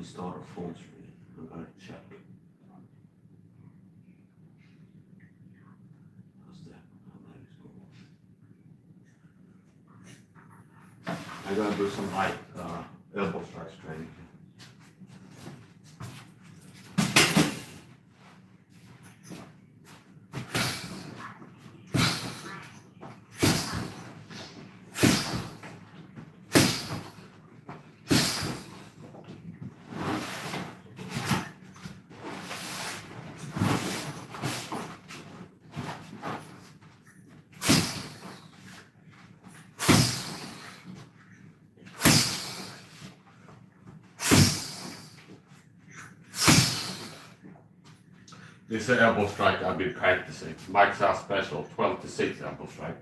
we start a full screen. I'm going to check. How's that? How that is going? I'm going to do some light elbow strikes training. This is an elbow strike I've been practicing. Mike SAHA special, 12 to 6 elbow strike.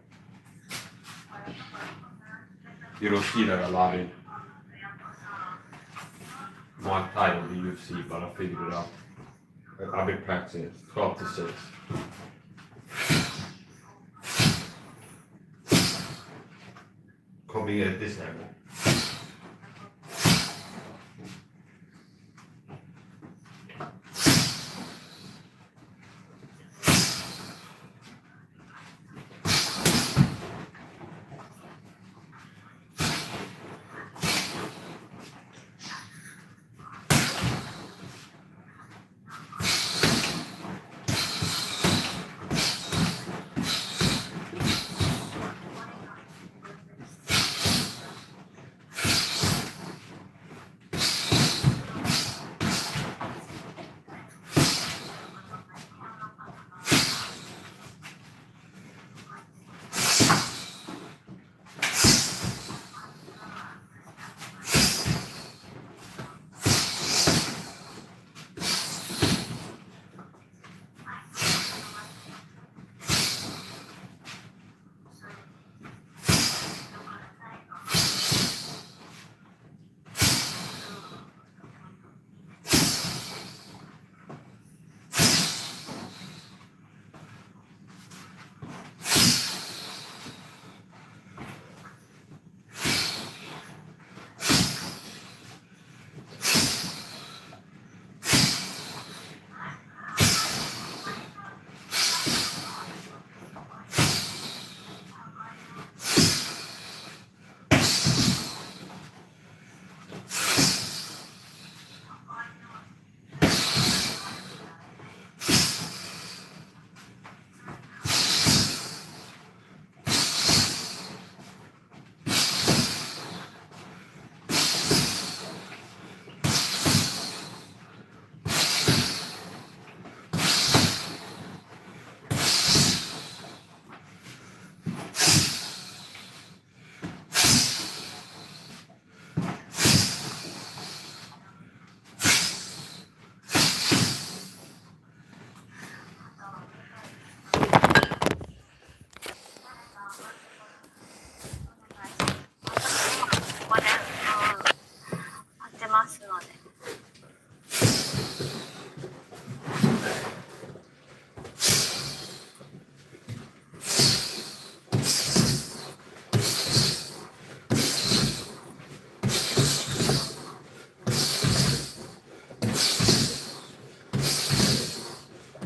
You don't see that a lot in my title in the UFC, but I figured it out. I've been practicing it, 12 to 6. Coming in at this angle.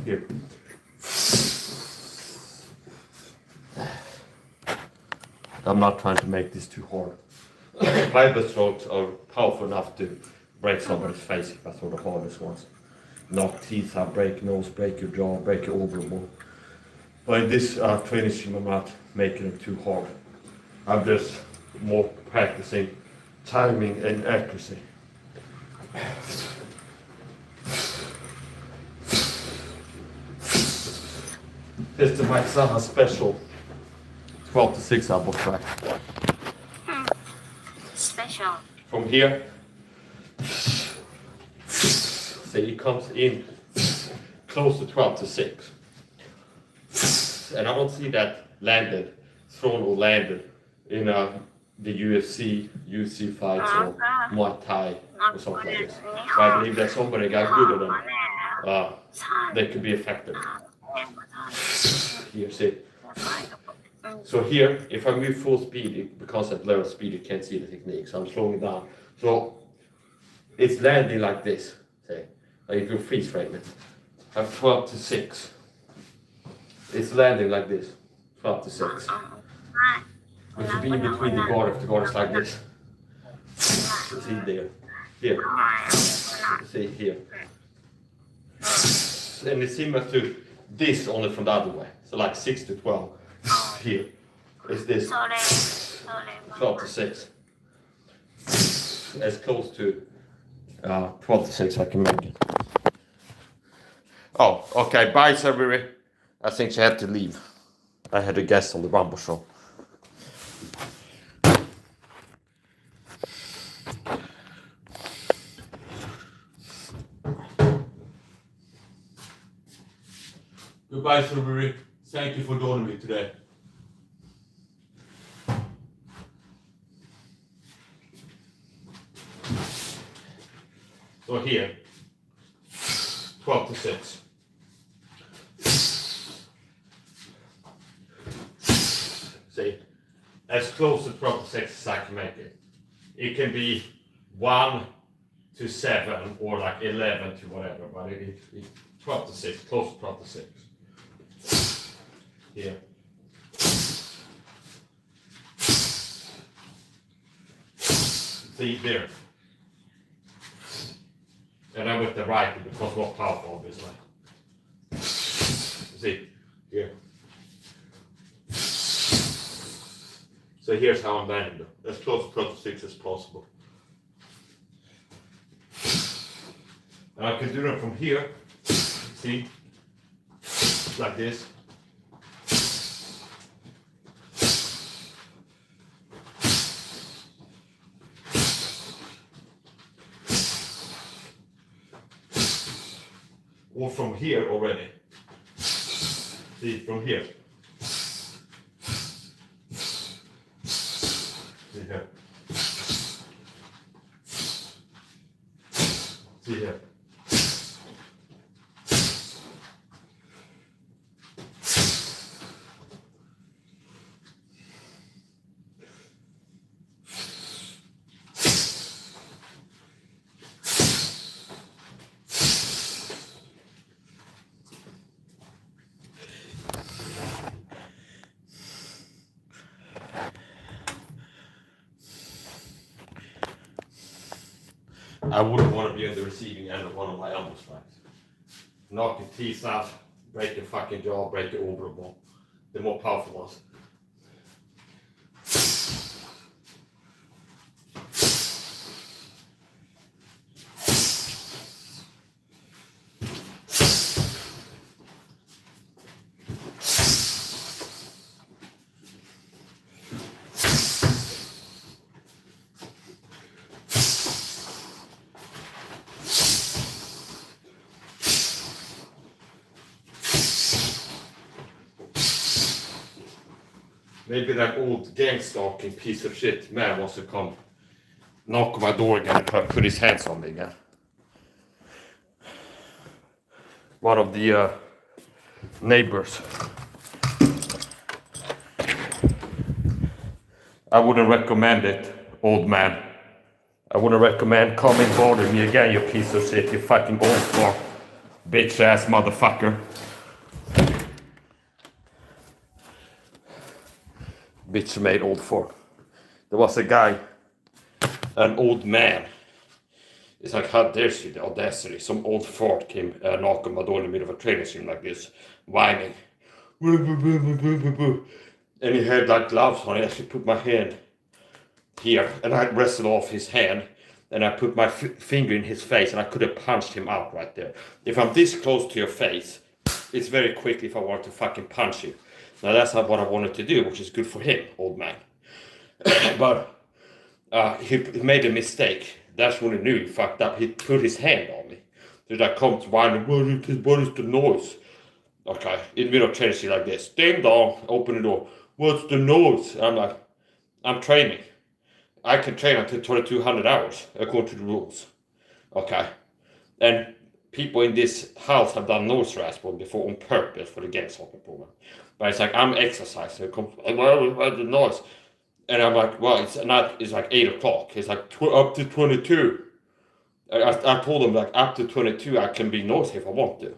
Here. I'm not trying to make this too hard. My elbow strokes are powerful enough to break somebody's face if I throw the hardest ones. Knock teeth out, break nose, break your jaw, break your overbone. But in this training stream, I'm not making it too hard. I'm just more practicing timing and accuracy. This is my SAHA special 12 to 6 elbow strike. Special. From here, so it comes in close to 12 to 6. And I don't see that thrown or landed in the UFC fights or Muay Thai or something like this. But I believe that somebody got good at them. They could be affected. Here, see. So here, if I move full speed, because at lower speed you can't see the technique, so I'm slowing down. So It's landing like this. Say, like if you freeze frame it. I'm 12 to 6. It's landing like this. 12 to 6. It should be in between the guard if the guard is like this. See there. Here. See here. And it's similar to this only from the other way. So like 6 to 12. Here. Is this 12 to 6. As close to 12 to 6 I can make it. Oh, okay. Bye, Sabiri. I think she had to leave. I had a guest on the Rumble show. Goodbye, Sabiri. Thank you for joining me today. So here, 12 to 6. See, as close to 12 to 6 as I can make it. It can be 1 to 7 or like 11 to whatever, but it's 12 to 6, close to 12 to 6. Here. See, there. And then with the right, it becomes more powerful, obviously. See, here. So here's how I'm landing, as close to 12 to 6 as possible. And I can do that from here, see, like this. Or from here already. See, from here. See here. See here. I wouldn't want to be on the receiving end of one of my elbow strikes. Knock your teeth out, break your fucking jaw, break your orbital bone. The more powerful ones. Maybe that old gang-stalking piece of shit man wants to come knock on my door again and put his hands on me again. One of the neighbors. I wouldn't recommend it, old man. I wouldn't recommend coming bother me again, you piece of shit, you fucking old fart, bitch ass motherfucker. Bitch made old fart. There was a guy, an old man. It's like, how dare she, the audacity. Some old fart came knock on my door in the middle of a training stream like this, whining. And he had like gloves on. I actually put my hand here and I wrestled off his hand and I put my finger in his face and I could have punched him out right there. If I'm this close to your face, it's very quick if I want to fucking punch you. Now that's not what I wanted to do, which is good for him, old man. But he made a mistake. That's when he knew he fucked up. He put his hand on me. So I come to whining, what is the noise? Okay, in the middle of training like this. Ding dong, open the door. What's the noise? And I'm like, I'm training. I can train until 2200 hours, according to the rules. Okay. And people in this house have done nose rasping before on purpose for the gang stalking program. But it's like, I'm exercising. It comes, where's the noise? And I'm like, well, it's not, it's like 8 o'clock. It's like up to 22. I told him like up to 22 I can be noisy if I want to.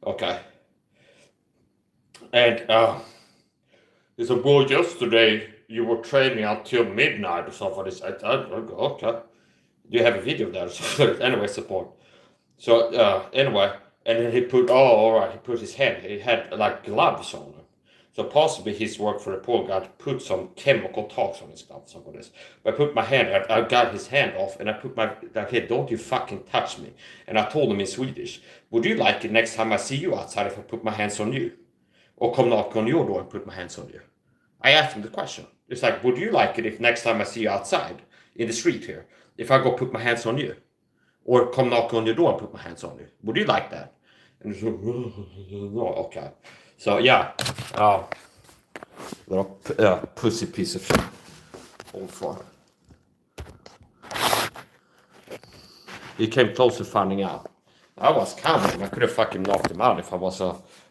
Okay. And he said, well, yesterday you were training until midnight or something. I said, okay. Do you have a video of that? So anyway, it's the point. So anyway, and then he put, alright, he put his hand, he had like gloves on him. So possibly his work for the poor guy to put some chemical talks on his gloves, something like this. But I put my hand, I got his hand off, and I put my, like, hey, don't you fucking touch me. And I told him in Swedish, would you like it next time I see you outside if I put my hands on you? Or come knock on your door and put my hands on you? I asked him the question. It's like, would you like it if next time I see you outside in the street here, if I go put my hands on you? Or come knock on your door and put my hands on you? Would you like that? And he's like, no, okay. So yeah, little pussy piece of shit. Old fun. He came close to finding out. I was coming. I could have fucking knocked him out if I was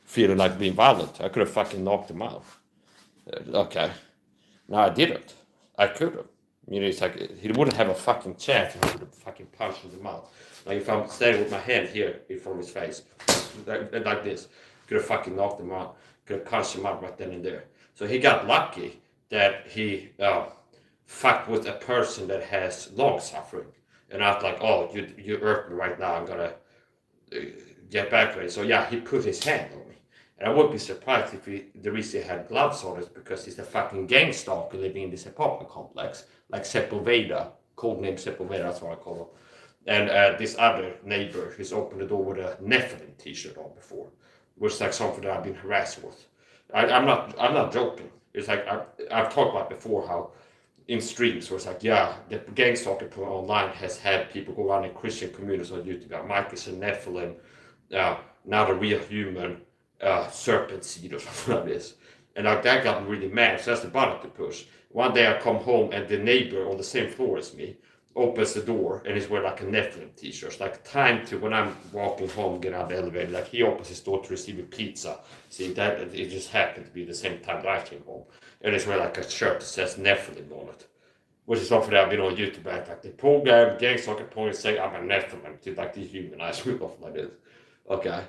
feeling like being violent. I could have fucking knocked him out. Okay. No, I didn't. I could have. You know, it's like, he wouldn't have a fucking chance if I would have fucking punched him in the mouth. Like, if I'm standing with my hand here in front of his face, like this, could have fucking knocked him out, could have punched him out right then and there. So he got lucky that he fucked with a person that has lung suffering. And I was like, oh, you hurt me right now, I'm gonna get back to it. So yeah, he put his hand on me. And I wouldn't be surprised if the reason he had gloves on is because he's a fucking gang stalker living in this apartment complex. Like Sepulveda, codename Sepulveda, that's what I call him. And this other neighbor who's opened the door with a Nephilim t-shirt on before, which is like something that I've been harassed with. I'm not joking. It's like I've talked about before how in streams where it's like, yeah, the gang stalker online has had people go around in Christian communities on YouTube. Mike is a Nephilim, not a real human, serpent seed or something like this. And like that got me really mad, so that's the button to push. One day I come home and the neighbor on the same floor as me opens the door and he's wearing like a Nephilim t-shirt. It's like time to, when I'm walking home, get out of the elevator, like he opens his door to receive a pizza. See, that it just happened to be the same time that I came home. And he's wearing like a shirt that says Nephilim on it. Which is something that I've been on YouTube at, like the program, gang stalker point say I'm a Nephilim to like dehumanize me off like this. Okay.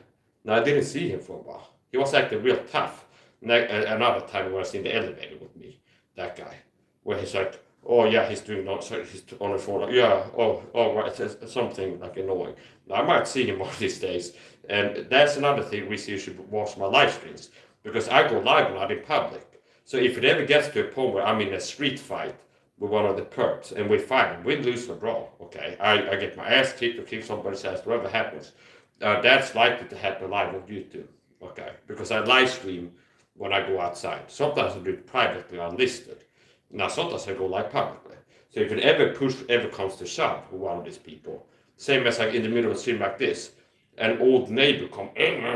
Now I didn't see him for a while. He was acting real tough. Another time when I was in the elevator with me, that guy, where he's like, oh yeah, he's doing not, so he's on the floor, like, yeah, right, it's something like annoying. Now I might see him one of these days, and that's another thing we see. You should watch my live streams, because I go live not in public. So if it ever gets to a point where I'm in a street fight with one of the perps, and we fight, win, lose, or draw, okay, I get my ass kicked or kick somebody's ass, whatever happens, that's likely to happen live on YouTube, okay, because I live stream when I go outside. Sometimes I do it privately unlisted. Now sometimes I go live publicly. So if it ever comes to shove with one of these people, same as like in the middle of a stream like this, an old neighbor come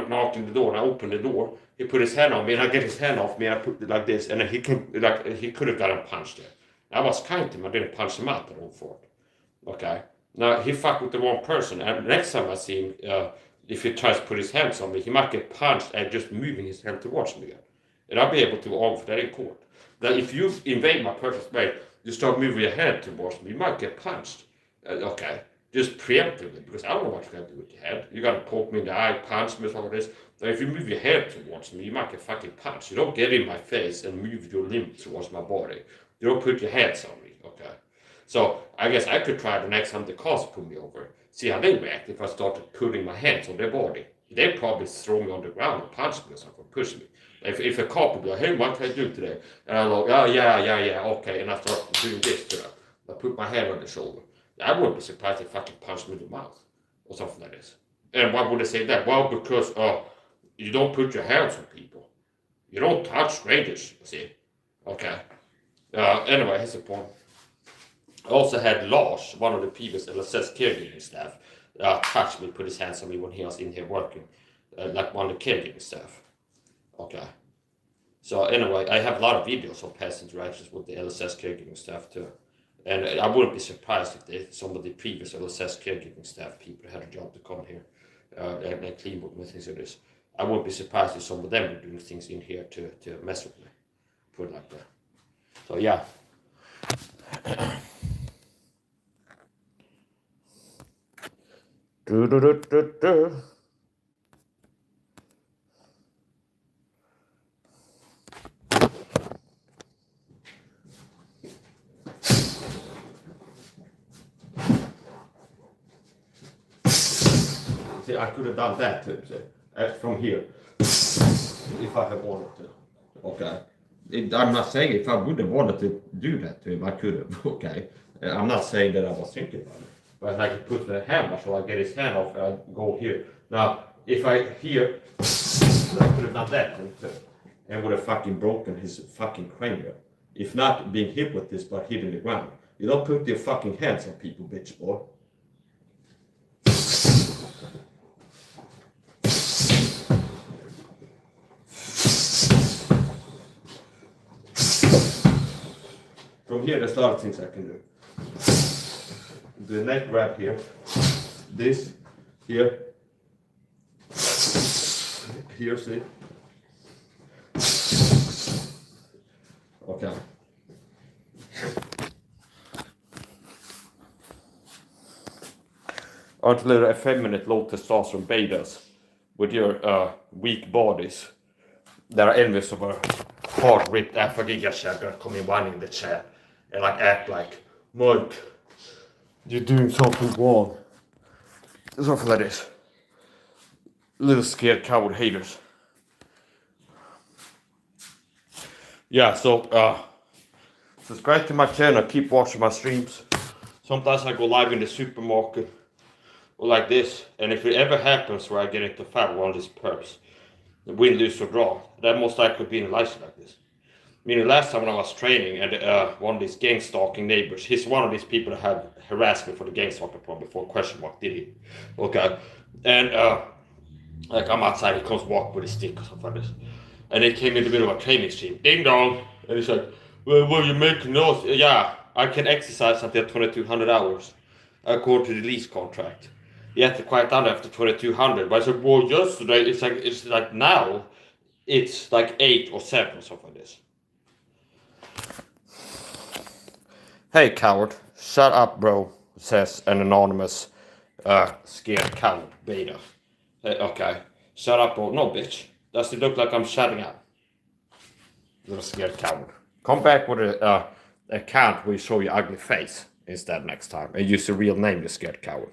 knocking the door, and I open the door, he put his hand on me, and I get his hand off me, and I put it like this, and then he could have gotten punched there. I was kind to him, I didn't punch him out at all for it. Okay. Now he fucked with the wrong person, and next time I see him, if he tries to put his hands on me, he might get punched and just moving his hand towards me again. And I'll be able to argue for that in court. Now, if you invade my personal space, you start moving your hand towards me, you might get punched. Okay, just preemptively, because I don't know what you're going to do with your head. You're going to poke me in the eye, punch me, or something like this. Now, if you move your head towards me, you might get fucking punched. You don't get in my face and move your limb towards my body. You don't put your hands on me, okay? So, I guess I could try the next time the cops pull me over, see how they react if I started putting my hands on their body. They'd probably throw me on the ground and punch me or something, push me. If a cop would be like, hey, what can I do today? And I'm like, oh, yeah, okay. And I start doing this to them. I put my hand on the shoulder. I wouldn't be surprised if they fucking punched me in the mouth or something like this. And why would they say that? Well, because you don't put your hands on people. You don't touch strangers, see? Okay. Anyway, here's the point. I also had Lars, one of the previous LSS caregiving staff, touch me, put his hands on me when he was in here working, like one of the caregiving staff. Okay. So anyway, I have a lot of videos of past interactions with the LSS caregiving staff too. And I wouldn't be surprised if some of the previous LSS caregiving staff people had a job to come here and clean with me, things like this. I wouldn't be surprised if some of them were doing things in here to mess with me. Put it like that. So yeah. Do, do, do, do, do. See, I could have done that too, from here, if I had wanted to. Okay. I'm not saying if I would have wanted to do that to him, I could have. Okay. I'm not saying that I was thinking about it. But I could put the hammer so I get his hand off and I go here. Now, if I here, I could have done that too. And would have fucking broken his fucking cranium. If not being hit with this, but hitting the ground. You don't put your fucking hands on people, bitch boy. From here, there's a lot of things I can do. The neck grab here, this, here, see? Okay. Until effeminate low testosterone betas with your weak bodies that are envious of a hard ripped alpha giga gonna come in one in the chair and like act like, Mike, you're doing something wrong. Something like this. Little scared coward haters. Yeah, so subscribe to my channel, keep watching my streams. Sometimes I go live in the supermarket or like this, and if it ever happens where I get into fight with one of these perps, win, lose or draw, that most likely be in a license like this. Meaning last time when I was training and one of these gang stalking neighbors, he's one of these people that had harassed me for the gang stalking problem before, question mark, did he? Okay. And like I'm outside, he comes walk with a stick or something like this. And he came in the middle of a training stream, ding dong, and he's like, well, you making noise? Yeah, I can exercise until 2200 hours, according to the lease contract. You have to quiet down after 2200, but I said, well, yesterday, it's like now, it's like 8 or 7 or something like this. Hey coward, shut up bro, says an anonymous scared coward beta. Okay, shut up bro. No bitch, does it look like I'm shutting up? Little scared coward. Come back with a account where you show your ugly face instead next time and use the real name, you scared coward.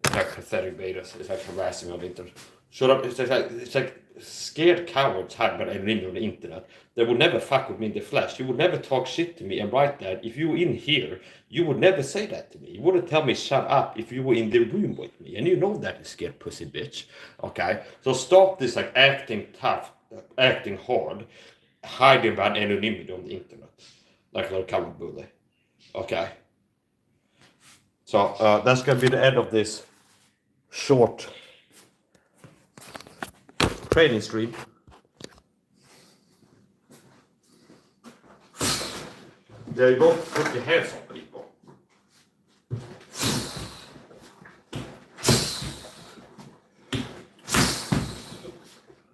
It's like pathetic betas, it's like harassing on the internet. Shut up, it's like scared cowards hide behind an on the internet. They would never fuck with me in the flesh. You would never talk shit to me and write that. If you were in here, you would never say that to me. You wouldn't tell me shut up if you were in the room with me. And you know that, you scared pussy bitch. Okay? So stop this like acting tough, acting hard, hiding behind anonymity on the internet. Like a little coward bully. Okay? So that's gonna be the end of this short training stream. There you go, put your hands on people.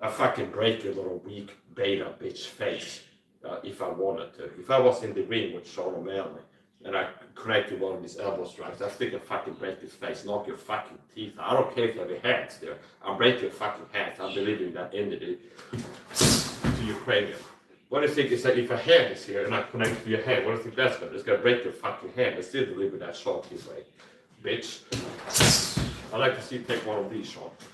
I fucking break your little weak beta bitch face if I wanted to. If I was in the ring with Sean O'Malley and I connected one of these elbow strikes, I think I'd fucking break his face, knock your fucking teeth out. I don't care if you have your hands there. I'll break your fucking hands. I'm delivering that entity to Ukrainian. What do you think is that if a hand is here and I connect to your head, what do you think that's gonna do? It's gonna break your fucking hand and still deliver that shot his way. Bitch. I'd like to see you take one of these shots.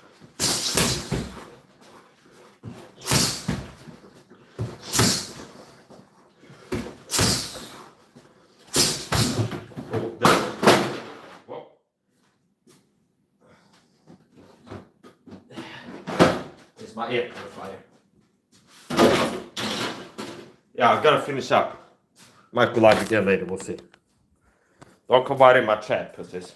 My air purifier. Yeah, I've got to finish up. Might go live again later, we'll see. Don't come by in my chat, pussies.